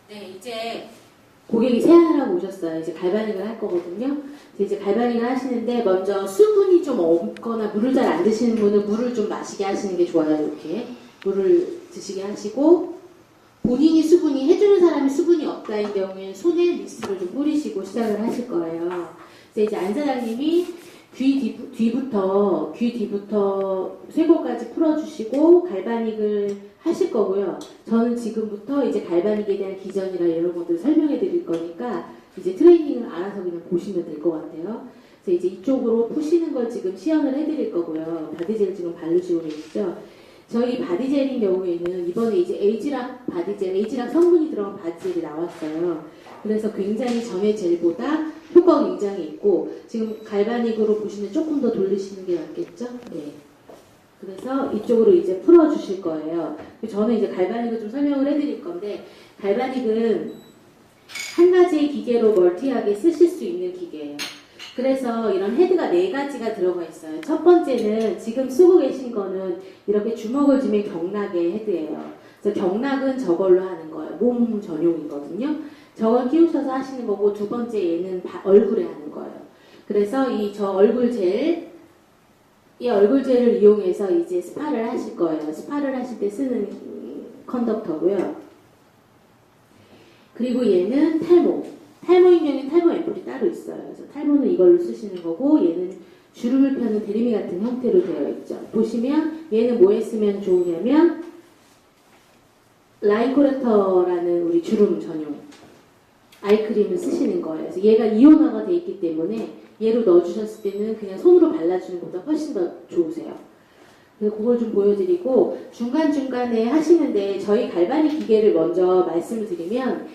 네, 이제 고객이 세안을 하고 오셨어요. 이제 갈바닉을 할 거거든요. 이제 갈바닉을 하시는데 먼저 수분이 좀 없거나 물을 잘 안 드시는 분은 물을 좀 마시게 하시는 게 좋아요. 이렇게 물을 드시게 하시고, 본인이 수분이, 해주는 사람이 수분이 없다인 경우에는 손에 미스트를 좀 뿌리시고 시작을 하실 거예요. 그래서 이제 안 사장님이 귀 뒤부터 쇄골까지 풀어주시고 갈바닉을 하실 거고요. 저는 지금부터 이제 갈바닉에 대한 기전이나 이런 것들을 설명해 드릴 거니까 이제 트레이닝을 알아서 그냥 보시면 될 것 같아요. 그래서 이제 이쪽으로 푸시는 걸 지금 시연을 해 드릴 거고요. 바디젤 지금 바르시고 계시죠? 저희 바디젤인 경우에는 이번에 이제 에이지락 바디젤, 에이지락 성분이 들어간 바디젤이 나왔어요. 그래서 굉장히 전의 젤보다 효과가 굉장히 있고, 지금 갈바닉으로 보시면 조금 더 돌리시는 게 낫겠죠? 네. 그래서 이쪽으로 이제 풀어주실 거예요. 저는 이제 갈바닉을 좀 설명을 해드릴 건데, 갈바닉은 한 가지의 기계로 멀티하게 쓰실 수 있는 기계예요. 그래서 이런 헤드가 4가지가 들어가 있어요. 첫 번째는 지금 쓰고 계신 거는 이렇게 주먹을 쥐면 경락의 헤드예요. 그래서 경락은 저걸로 하는 거예요. 몸 전용이거든요. 저걸 끼우셔서 하시는 거고, 두 번째 얘는 얼굴에 하는 거예요. 그래서 이 얼굴 젤을 이용해서 이제 스파를 하실 거예요. 스파를 하실 때 쓰는 컨덕터고요. 그리고 얘는 탈모인 경우에는 탈모 앰플이 따로 있어요. 그래서 탈모는 이걸로 쓰시는 거고, 얘는 주름을 펴는 데리미 같은 형태로 되어 있죠. 보시면 얘는 뭐에 쓰면 좋으냐면 라인 코렉터라는 우리 주름 전용 아이크림을 쓰시는 거예요. 그래서 얘가 이온화가 되어 있기 때문에 얘로 넣어주셨을 때는 그냥 손으로 발라주는 것보다 훨씬 더 좋으세요. 그래서 그걸 좀 보여드리고, 중간중간에 하시는데 저희 갈바닉 기계를 먼저 말씀을 드리면,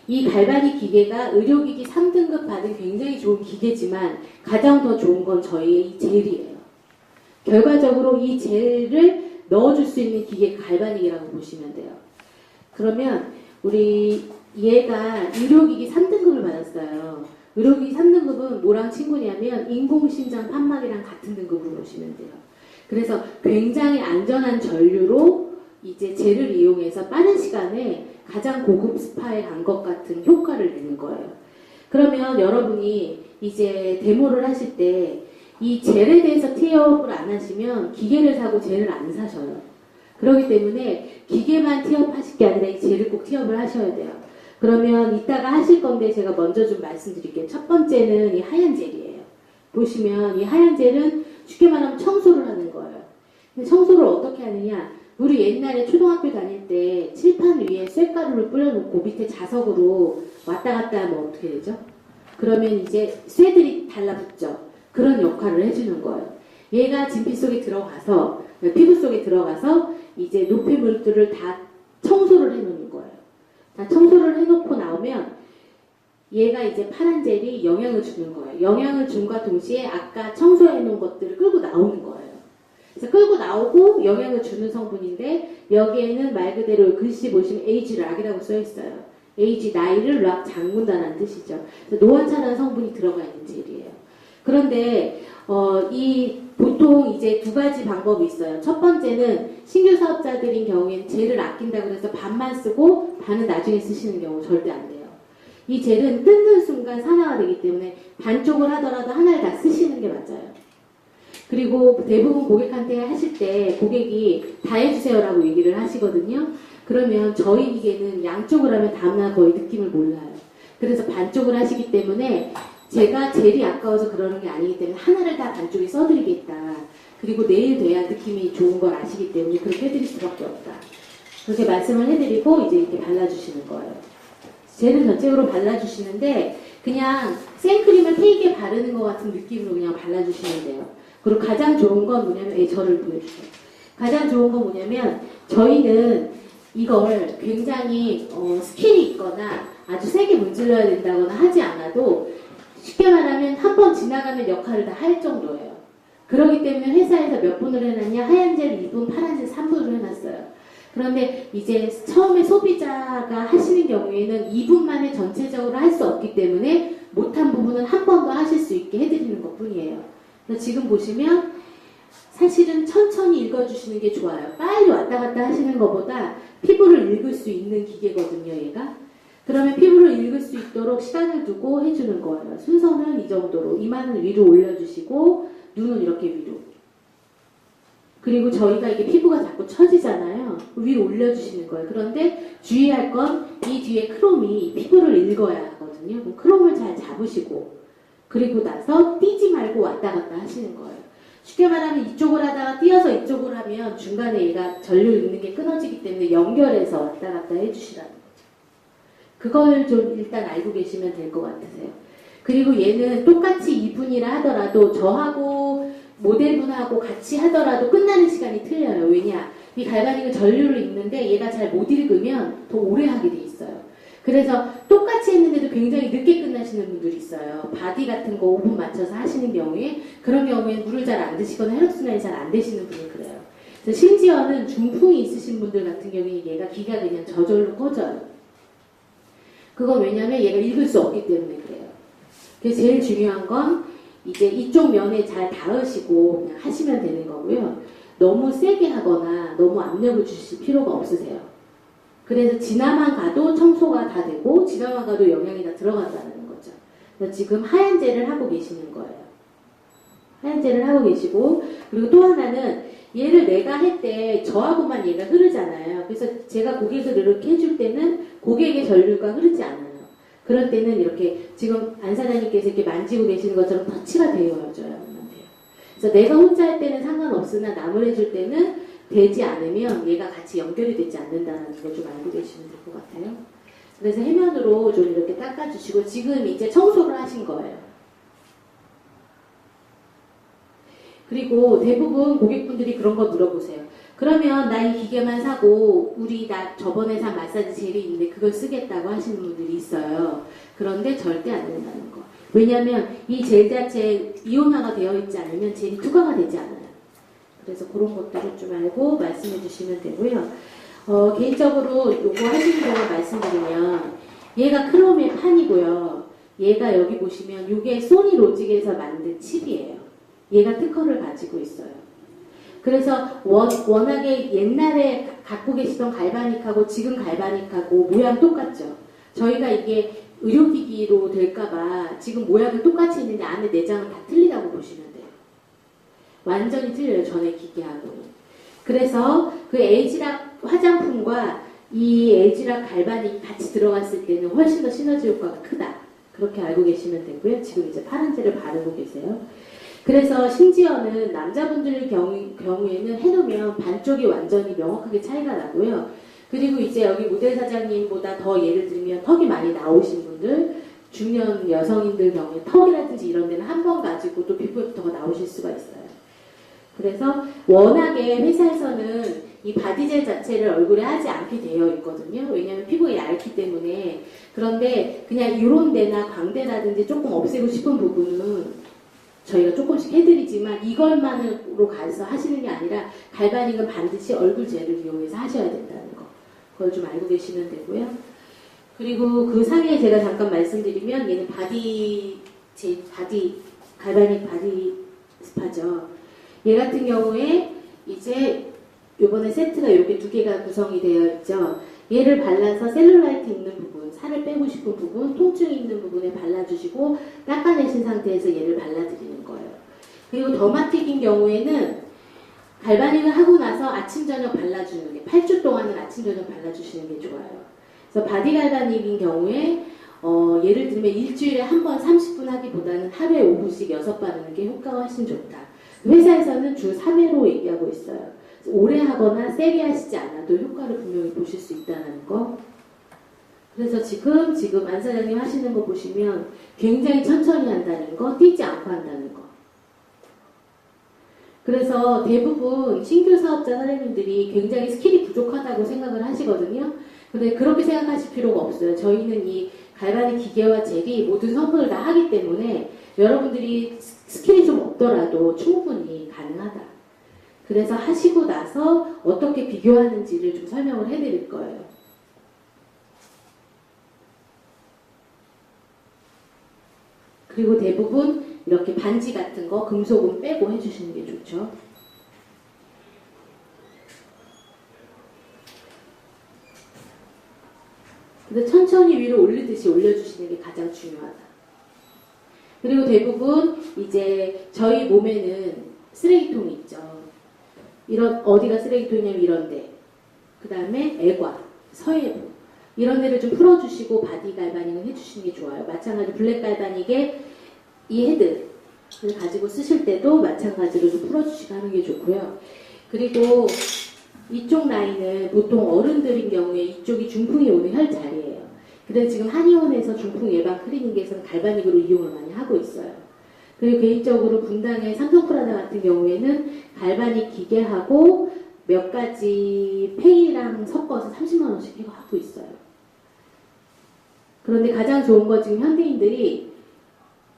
이 갈바닉 기계가 의료기기 3등급 받은 굉장히 좋은 기계지만 가장 더 좋은 건 저희의 이 젤이에요. 결과적으로 이 젤을 넣어줄 수 있는 기계가 갈바닉이라고 보시면 돼요. 그러면 우리 얘가 의료기기 3등급을 받았어요. 의료기기 3등급은 뭐랑 친구냐면 인공심장 판막이랑 같은 등급으로 보시면 돼요. 그래서 굉장히 안전한 전류로 이제 젤을 이용해서 빠른 시간에 가장 고급 스파에 간 것 같은 효과를 내는 거예요. 그러면 여러분이 이제 데모를 하실 때 이 젤에 대해서 티업을 안 하시면 기계를 사고 젤을 안 사셔요. 그렇기 때문에 기계만 티업하실 게 아니라 이 젤을 꼭 티업을 하셔야 돼요. 그러면 이따가 하실 건데 제가 먼저 좀 말씀드릴게요. 첫 번째는 이 하얀 젤이에요. 보시면 이 하얀 젤은 쉽게 말하면 청소를 하는 거예요. 근데 청소를 어떻게 하느냐? 우리 옛날에 초등학교 다닐 때 칠판 위에 쇳가루를 뿌려놓고 밑에 자석으로 왔다 갔다 하면 어떻게 되죠? 그러면 이제 쇠들이 달라붙죠. 그런 역할을 해주는 거예요. 얘가 진피 속에 들어가서, 피부 속에 들어가서 이제 노폐물들을 다 청소를 해놓는 거예요. 다 청소를 해놓고 나오면 얘가 이제 파란 젤이 영향을 주는 거예요. 영향을 줌과 동시에 아까 청소해놓은 것들을 끌고 나오는 거예요. 그래서 끌고 나오고 영향을 주는 성분인데, 여기에는 말 그대로 글씨 보시면 에이지락이라고 써있어요. 에이지, 나이를 락 잠근다는 뜻이죠. 그래서 노화차라는 성분이 들어가 있는 젤이에요. 그런데 보통 이제 2가지 방법이 있어요. 첫 번째는 신규 사업자들인 경우에는 젤을 아낀다고 해서 반만 쓰고 반은 나중에 쓰시는 경우 절대 안 돼요. 이 젤은 뜯는 순간 산화가 되기 때문에 반쪽을 하더라도 하나를 다 쓰시는 게 맞아요. 그리고 대부분 고객한테 하실 때 고객이 다 해주세요라고 얘기를 하시거든요. 그러면 저희 기계는 양쪽을 하면 다음날 거의 느낌을 몰라요. 그래서 반쪽을 하시기 때문에 제가 젤이 아까워서 그러는 게 아니기 때문에 하나를 다 반쪽에 써드리겠다. 그리고 내일 돼야 느낌이 좋은 걸 아시기 때문에 그렇게 해드릴 수밖에 없다. 그렇게 말씀을 해드리고 이제 이렇게 발라주시는 거예요. 젤은 전체적으로 발라주시는데 그냥 생크림을 페이크에 바르는 것 같은 느낌으로 그냥 발라주시면 돼요. 그리고 가장 좋은 건 뭐냐면, 저를 보여주세요. 가장 좋은 건 뭐냐면, 저희는 이걸 굉장히 스킬이 있거나 아주 세게 문질러야 된다거나 하지 않아도 쉽게 말하면 한 번 지나가면 역할을 다 할 정도예요. 그렇기 때문에 회사에서 몇 분을 해놨냐? 하얀 젤 2분, 파란 젤 3분으로 해놨어요. 그런데 이제 처음에 소비자가 하시는 경우에는 2분 만에 전체적으로 할 수 없기 때문에 못한 부분은 한 번 더 하실 수 있게 해드리는 것 뿐이에요. 그래서 지금 보시면 사실은 천천히 읽어주시는 게 좋아요. 빨리 왔다 갔다 하시는 것보다 피부를 읽을 수 있는 기계거든요, 얘가. 그러면 피부를 읽을 수 있도록 시간을 두고 해주는 거예요. 순서는 이 정도로. 이마는 위로 올려주시고 눈은 이렇게 위로. 그리고 저희가 이게 피부가 자꾸 처지잖아요. 위로 올려주시는 거예요. 그런데 주의할 건 이 뒤에 크롬이 피부를 읽어야 하거든요. 그럼 크롬을 잘 잡으시고 그리고 나서 뛰지 말고 왔다 갔다 하시는 거예요. 쉽게 말하면 이쪽을 하다가 뛰어서 이쪽을 하면 중간에 얘가 전류 읽는 게 끊어지기 때문에 연결해서 왔다 갔다 해주시라는 거죠. 그걸 좀 일단 알고 계시면 될 것 같으세요. 그리고 얘는 똑같이 이분이라 하더라도 저하고 모델분하고 같이 하더라도 끝나는 시간이 틀려요. 왜냐? 이 갈바닉은 전류를 읽는데 얘가 잘 못 읽으면 더 오래 하게 돼 있어요. 그래서 똑같이 했는데도 굉장히 늦게 끝나시는 분들이 있어요. 바디 같은 거 5분 맞춰서 하시는 경우에 그런 경우에 물을 잘 안 드시거나 혈액순환이 잘 안 되시는 분이 그래요. 그래서 심지어는 중풍이 있으신 분들 같은 경우에 얘가 기가 그냥 저절로 꺼져요. 그건 왜냐면 얘가 읽을 수 없기 때문에 그래요. 그래서 제일 중요한 건 이제 이쪽 면에 잘 닿으시고 그냥 하시면 되는 거고요. 너무 세게 하거나 너무 압력을 주실 필요가 없으세요. 그래서 지나만 가도 청소가 다 되고 지나만 가도 영양이 다 들어간다는 거죠. 그래서 지금 하얀제를 하고 계시는 거예요. 하얀제를 하고 계시고 그리고 또 하나는 얘를 내가 할 때 저하고만 얘가 흐르잖아요. 그래서 제가 고객을 이렇게 해줄 때는 고객의 전류가 흐르지 않아요. 그럴 때는 이렇게 지금 안 사장님께서 이렇게 만지고 계시는 것처럼 터치가 되어야만 돼요. 그래서 내가 혼자 할 때는 상관없으나 남을 해줄 때는 되지 않으면 얘가 같이 연결이 되지 않는다는 걸 좀 알고 계시면 될 것 같아요. 그래서 해면으로 좀 이렇게 닦아주시고 지금 이제 청소를 하신 거예요. 그리고 대부분 고객분들이 그런 거 물어보세요. 그러면 나 이 기계만 사고 우리 나 저번에 산 마사지 젤이 있는데 그걸 쓰겠다고 하시는 분들이 있어요. 그런데 절대 안 된다는 거. 왜냐하면 이 젤 자체 이온화가 되어 있지 않으면 젤이 투과가 되지 않아요. 그래서 그런 것들을 좀 알고 말씀해 주시면 되고요. 개인적으로 요거 하시는 동안 말씀드리면 얘가 크롬의 판이고요. 얘가 여기 보시면 이게 소니 로직에서 만든 칩이에요. 얘가 특허를 가지고 있어요. 그래서 워낙에 옛날에 갖고 계시던 갈바닉하고 지금 갈바닉하고 모양 똑같죠. 저희가 이게 의료기기로 될까봐 지금 모양은 똑같이 있는데 안에 내장은 다 틀리다고 보시면 돼요. 완전히 틀려요. 전에 기계하고는. 그래서 그 에이지락 화장품과 이 에이지락 갈바닉이 같이 들어갔을 때는 훨씬 더 시너지 효과가 크다. 그렇게 알고 계시면 되고요. 지금 이제 파란제를 바르고 계세요. 그래서 심지어는 남자분들 경우에는 해놓으면 반쪽이 완전히 명확하게 차이가 나고요. 그리고 이제 여기 모델 사장님보다 더 예를 들면 턱이 많이 나오신 분들, 중년 여성인들 경우에 턱이라든지 이런 데는 한 번 가지고 또 피부부터가 나오실 수가 있어요. 그래서 워낙에 회사에서는 이 바디젤 자체를 얼굴에 하지 않게 되어 있거든요. 왜냐하면 피부가 얇기 때문에. 그런데 그냥 이런 데나 광대라든지 조금 없애고 싶은 부분은 저희가 조금씩 해드리지만 이걸만으로 가서 하시는 게 아니라 갈바닉은 반드시 얼굴 젤을 이용해서 하셔야 된다는 거. 그걸 좀 알고 계시면 되고요. 그리고 그 상에 제가 잠깐 말씀드리면 얘는 갈바닉 바디 스파죠. 얘 같은 경우에 이제 요번에 세트가 이렇게 두 개가 구성이 되어 있죠. 얘를 발라서 셀룰라이트 있는 부분, 살을 빼고 싶은 부분, 통증이 있는 부분에 발라주시고 닦아내신 상태에서 얘를 발라드리는 거예요. 그리고 더마틱인 경우에는 갈바닉을 하고 나서 아침 저녁 발라주는 게 8주 동안은 아침 저녁 발라주시는 게 좋아요. 그래서 바디 갈바닉인 경우에 예를 들면 일주일에 한 번 30분 하기보다는 하루에 5분씩 6 바르는 게 효과가 훨씬 좋다. 회사에서는 주 3회로 얘기하고 있어요. 오래 하거나 세게 하시지 않아도 효과를 분명히 보실 수 있다는 거. 그래서 지금 안 사장님 하시는 거 보시면 굉장히 천천히 한다는 거, 뛰지 않고 한다는 거. 그래서 대부분 신규 사업자 사장님들이 굉장히 스킬이 부족하다고 생각을 하시거든요. 근데 그렇게 생각하실 필요가 없어요. 저희는 이 갈바닉 기계와 젤이 모든 성분을 다 하기 때문에 여러분들이 스킬이 좀 없더라도 충분히 가능하다. 그래서 하시고 나서 어떻게 비교하는지를 좀 설명을 해드릴 거예요. 그리고 대부분 이렇게 반지 같은 거 금속은 빼고 해주시는 게 좋죠. 근데 천천히 위로 올리듯이 올려주시는 게 가장 중요하다. 그리고 대부분 이제 저희 몸에는 쓰레기통이 있죠. 이런 어디가 쓰레기통이냐면 이런데, 그 다음에 애과, 서해부 이런 데를 좀 풀어주시고 바디 갈바닉을 해주시는 게 좋아요. 마찬가지로 블랙 갈바닉에 이 헤드를 가지고 쓰실 때도 마찬가지로 좀 풀어주시고 하는 게 좋고요. 그리고 이쪽 라인은 보통 어른들인 경우에 이쪽이 중풍이 오는 혈 자리예요. 그래서 지금 한의원에서 중풍 예방 클리닉에서는 갈바닉으로 이용을 많이 하고 있어요. 그리고 개인적으로 분당의 삼성프라자 같은 경우에는 갈바닉 기계하고 몇 가지 팩이랑 섞어서 30만 원씩 해고 하고 있어요. 그런데 가장 좋은 건 지금 현대인들이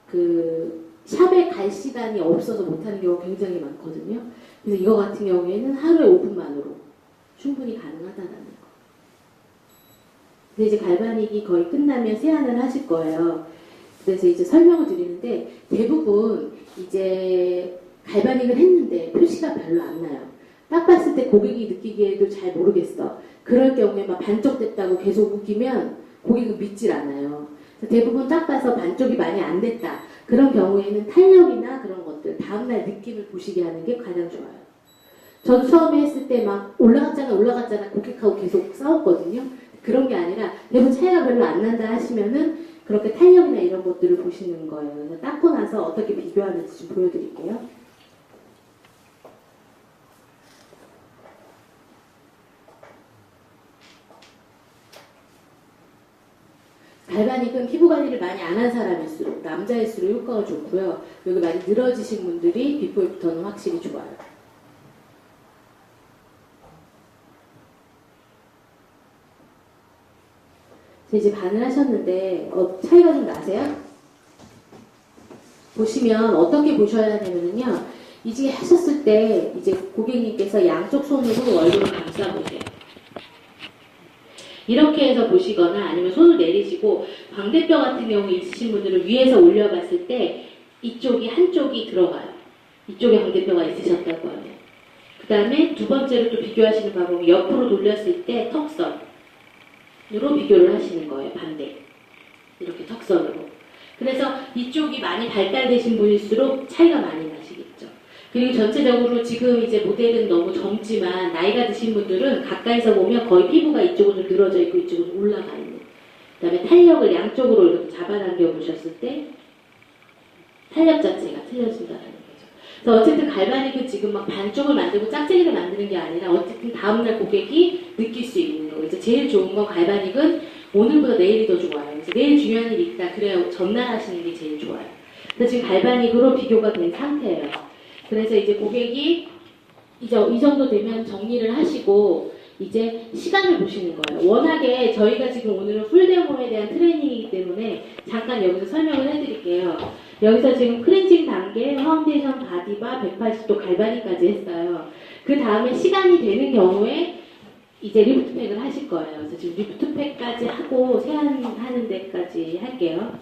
그 샵에 갈 시간이 없어서 못하는 경우가 굉장히 많거든요. 그래서 이거 같은 경우에는 하루에 5분만으로 충분히 가능하다는 거. 근데 이제 갈바닉이 거의 끝나면 세안을 하실 거예요. 그래서 이제 설명을 드리는데 대부분 이제 갈바닉을 했는데 표시가 별로 안 나요. 딱 봤을 때 고객이 느끼기에도 잘 모르겠어. 그럴 경우에 막 반쪽 됐다고 계속 우기면 고객은 믿질 않아요. 대부분 딱 봐서 반쪽이 많이 안 됐다. 그런 경우에는 탄력이나 그런 것들 다음날 느낌을 보시게 하는 게 가장 좋아요. 저도 처음에 했을 때 막 올라갔잖아 고객하고 계속 싸웠거든요. 그런 게 아니라 대부분 차이가 별로 안 난다 하시면은 그렇게 탄력이나 이런 것들을 보시는 거예요. 그래서 닦고 나서 어떻게 비교하는지 좀 보여드릴게요. 갈바닉은 피부 관리를 많이 안 한 사람일수록, 남자일수록 효과가 좋고요. 여기 많이 늘어지신 분들이 비포 애프터는 확실히 좋아요. 이제 반을 하셨는데 차이가 좀 나세요? 보시면 어떻게 보셔야 하냐면요. 이제 하셨을 때 이제 고객님께서 양쪽 손으로 얼굴을 감싸보세요. 이렇게 해서 보시거나 아니면 손을 내리시고 광대뼈 같은 경우 있으신 분들은 위에서 올려봤을 때 이쪽이 한쪽이 들어가요. 이쪽에 광대뼈가 있으셨다고 하면. 그 다음에 두 번째로 또 비교하시는 방법은 옆으로 돌렸을 때 턱선으로 비교를 하시는 거예요. 반대. 이렇게 턱선으로. 그래서 이쪽이 많이 발달되신 분일수록 차이가 많이 나시겠죠. 그리고 전체적으로 지금 이제 모델은 너무 젊지만 나이가 드신 분들은 가까이서 보면 거의 피부가 이쪽으로 늘어져 있고 이쪽으로 올라가 있는. 그 다음에 탄력을 양쪽으로 이렇게 잡아당겨 보셨을 때 탄력 자체가 틀려진다는 거죠. 그래서 어쨌든 갈바닉은 지금 막 반쪽을 만들고 짝짝이를 만드는 게 아니라 어쨌든 다음날 고객이 느낄 수 있는 거예요. 그래서 제일 좋은 건 갈바닉은 오늘보다 내일이 더 좋아요. 그래서 내일 중요한 일이 있다. 그래야 전날 하시는 게 제일 좋아요. 그래서 지금 갈바닉으로 비교가 된 상태예요. 그래서 이제 고객이 이제 이 정도 되면 정리를 하시고 이제 시간을 보시는 거예요. 워낙에 저희가 지금 오늘은 풀데모에 대한 트레이닝이기 때문에 잠깐 여기서 설명을 해드릴게요. 여기서 지금 클렌징 단계, 파운데이션, 바디바, 180도 갈바닉까지 했어요. 그 다음에 시간이 되는 경우에 이제 리프트팩을 하실 거예요. 그래서 지금 리프트팩까지 하고 세안하는 데까지 할게요.